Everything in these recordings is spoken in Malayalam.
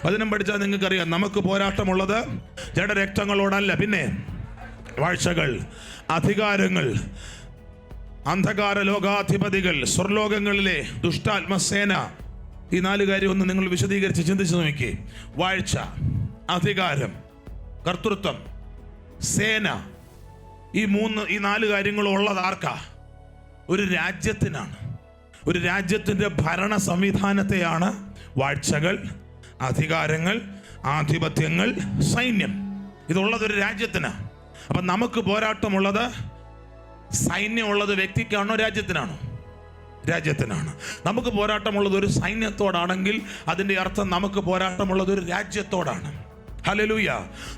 വചനം പഠിച്ചാൽ നിങ്ങൾക്കറിയാം, നമുക്ക് പോരാട്ടമുള്ളത് ജഡരക്തങ്ങളോടല്ല, പിന്നെ വാഴ്ചകൾ, അധികാരങ്ങൾ, അന്ധകാര ലോകാധിപതികൾ, സ്വർലോകങ്ങളിലെ ദുഷ്ടാത്മസേന. ഈ 4 കാര്യം ഒന്ന് നിങ്ങൾ വിശദീകരിച്ച് ചിന്തിച്ചു നോക്കി. വാഴ്ച, അധികാരം, കർത്തൃത്വം, സേന. ഈ 4 കാര്യങ്ങളുള്ളത് ആർക്കാ? ഒരു രാജ്യത്തിനാണ്. ഒരു രാജ്യത്തിൻ്റെ ഭരണ സംവിധാനത്തെയാണ് വാഴ്ചകൾ, അധികാരങ്ങൾ, ആധിപത്യങ്ങൾ, സൈന്യം. ഇതുള്ളത് ഒരു രാജ്യത്തിനാണ്. അപ്പം നമുക്ക് പോരാട്ടമുള്ളത്, സൈന്യമുള്ളത് വ്യക്തിക്കാണോ രാജ്യത്തിനാണോ? രാജ്യത്തിനാണ്. നമുക്ക് പോരാട്ടമുള്ളത് ഒരു സൈന്യത്തോടാണെങ്കിൽ അതിൻ്റെ അർത്ഥം നമുക്ക് പോരാട്ടമുള്ളത് ഒരു രാജ്യത്തോടാണ്. ഹല്ലേലൂയ.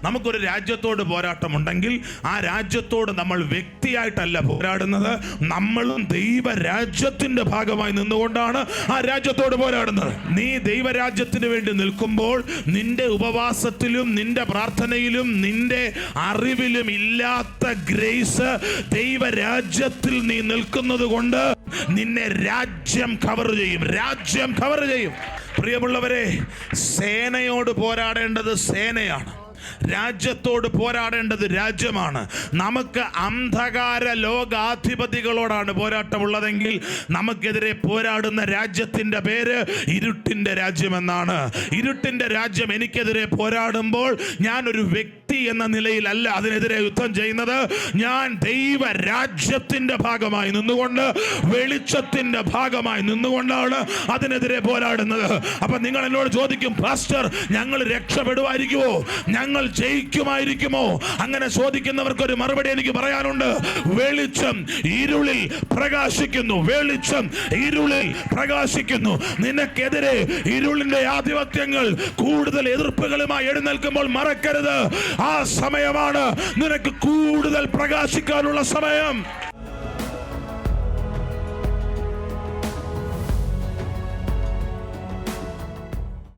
നമുക്കൊരു രാജ്യത്തോട് പോരാട്ടമുണ്ടെങ്കിൽ ആ രാജ്യത്തോട് നമ്മൾ വ്യക്തിയായിട്ടല്ല പോരാടുന്നത്, നമ്മളും ദൈവരാജ്യത്തിൻ്റെ ഭാഗമായി നിന്നുകൊണ്ടാണ് ആ രാജ്യത്തോട് പോരാടുന്നത്. നീ ദൈവരാജ്യത്തിന് വേണ്ടി നിൽക്കുമ്പോൾ നിന്റെ ഉപവാസത്തിലും നിന്റെ പ്രാർത്ഥനയിലും നിന്റെ അറിവിലും ഇല്ലാത്ത ഗ്രേസ് ദൈവരാജ്യത്തിൽ നീ നിൽക്കുന്നത് കൊണ്ട് നിന്നെ രാജ്യം കവർ ചെയ്യും. രാജ്യം കവർ ചെയ്യും. പ്രിയമുള്ളവരെ, സേനയോട് പോരാടേണ്ടത് സേനയാണ്, രാജ്യത്തോട് പോരാടേണ്ടത് രാജ്യമാണ്. നമുക്ക് അന്ധകാര ലോകാധിപതികളോടാണ് പോരാട്ടമുള്ളതെങ്കിൽ നമുക്കെതിരെ പോരാടുന്ന രാജ്യത്തിൻ്റെ പേര് ഇരുട്ടിൻ്റെ രാജ്യമെന്നാണ്. ഇരുട്ടിൻ്റെ രാജ്യം എനിക്കെതിരെ പോരാടുമ്പോൾ ഞാനൊരു വ്യക്തി എന്ന നിലയിലല്ല അതിനെതിരെ യുദ്ധം ചെയ്യുന്നത്. ഞാൻ ദൈവരാജ്യത്തിൻ്റെ ഭാഗമായി നിന്നുകൊണ്ട്, വെളിച്ചത്തിൻ്റെ ഭാഗമായി നിന്നുകൊണ്ടാണ് അതിനെതിരെ പോരാടുന്നത്. അപ്പം നിങ്ങൾ എന്നോട് ചോദിക്കും, പാസ്റ്റർ, ഞങ്ങൾ രക്ഷപ്പെടുമായിരിക്കുമോ, ഞങ്ങൾ ജയിക്കുമായിരിക്കുമോ? അങ്ങനെ ചോദിക്കുന്നവർക്കൊരു മറുപടി എനിക്ക് പറയാനുണ്ട്. വെളിച്ചം ഇരുളിൽ പ്രകാശിക്കുന്നു. വെളിച്ചം ഇരുളിൽ പ്രകാശിക്കുന്നു. നിനക്കെതിരെ ഇരുളിന്റെ ആധിപത്യങ്ങൾ കൂടുതൽ എതിർപ്പുകളുമായി എഴുന്നേൽക്കുമ്പോൾ മറക്കരുത്, ആ സമയമാണ് നിനക്ക് കൂടുതൽ പ്രകാശിക്കാനുള്ള സമയം.